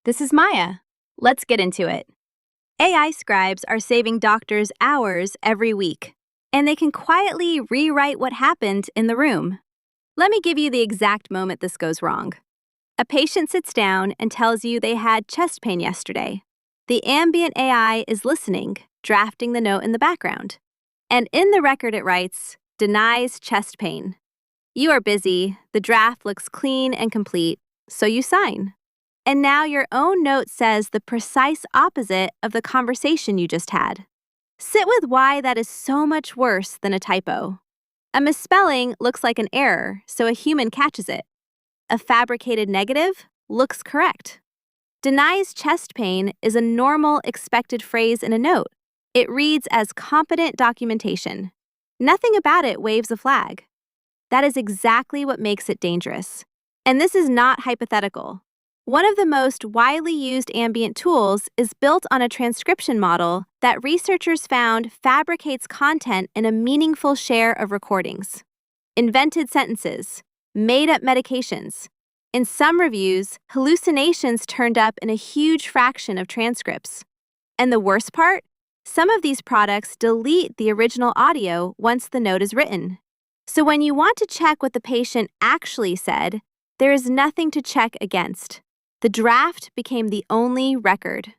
This is Maya. Let's get into it. AI scribes are saving doctors hours every week, and they can quietly rewrite what happened in the room. Let me give you the exact moment this goes wrong. A patient sits down and tells you they had chest pain yesterday. The ambient AI is listening, drafting the note in the background. And in the record it writes, "Denies chest pain." You are busy, the draft looks clean and complete, so you sign. And now your own note says the precise opposite of the conversation you just had. Sit with why that is so much worse than a typo. A misspelling looks like an error, so a human catches it. A fabricated negative looks correct. Denies chest pain is a normal, expected phrase in a note. It reads as competent documentation. Nothing about it waves a flag. That is exactly what makes it dangerous. And this is not hypothetical. One of the most widely used ambient tools is built on a transcription model that researchers found fabricates content in a meaningful share of recordings. Invented sentences, made-up medications. In some reviews, hallucinations turned up in a huge fraction of transcripts. And the worst part? Some of these products delete the original audio once the note is written. So when you want to check what the patient actually said, there is nothing to check against. The draft became the only record.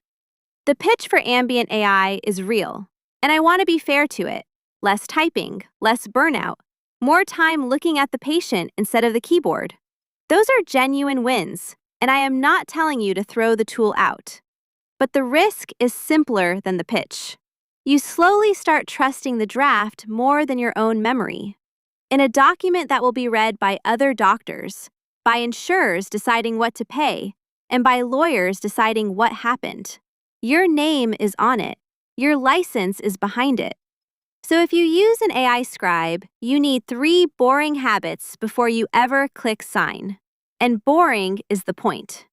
The pitch for ambient AI is real, and I want to be fair to it. Less typing, less burnout, more time looking at the patient instead of the keyboard. Those are genuine wins, and I am not telling you to throw the tool out. But the risk is simpler than the pitch. You slowly start trusting the draft more than your own memory. In a document that will be read by other doctors, by insurers deciding what to pay, and by lawyers deciding what happened. Your name is on it. Your license is behind it. So if you use an AI scribe, you need 3 boring habits before you ever click sign. And boring is the point.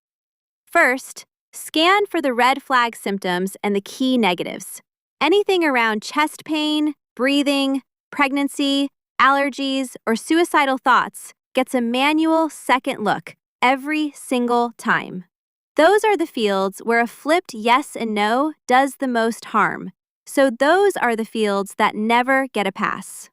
First, scan for the red flag symptoms and the key negatives. Anything around chest pain, breathing, pregnancy, allergies, or suicidal thoughts gets a manual second look every single time. Those are the fields where a flipped yes and no does the most harm, so those are the fields that never get a pass.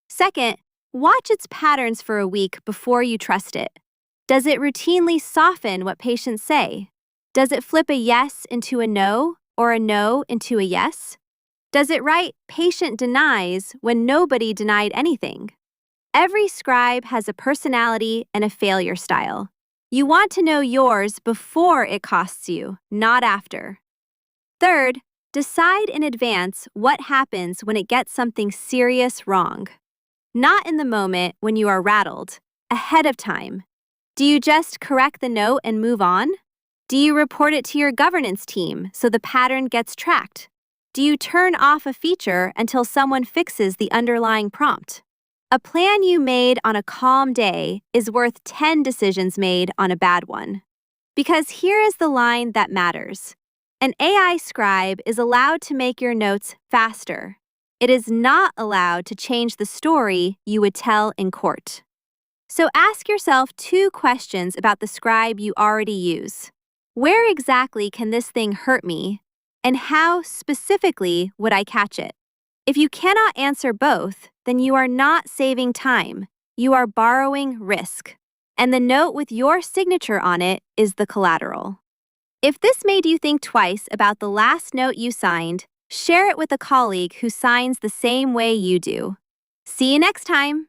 Second, watch its patterns for a week before you trust it. Does it routinely soften what patients say? Does it flip a yes into a no or a no into a yes? Does it write patient denies when nobody denied anything? Every scribe has a personality and a failure style. You want to know yours before it costs you, not after. Third, decide in advance what happens when it gets something serious wrong. Not in the moment when you are rattled, ahead of time. Do you just correct the note and move on? Do you report it to your governance team so the pattern gets tracked? Do you turn off a feature until someone fixes the underlying prompt? A plan you made on a calm day is worth 10 decisions made on a bad one. Because here is the line that matters. An AI scribe is allowed to make your notes faster. It is not allowed to change the story you would tell in court. So ask yourself 2 questions about the scribe you already use. Where exactly can this thing hurt me? And how specifically would I catch it? If you cannot answer both, then you are not saving time. You are borrowing risk. And the note with your signature on it is the collateral. If this made you think twice about the last note you signed, share it with a colleague who signs the same way you do. See you next time.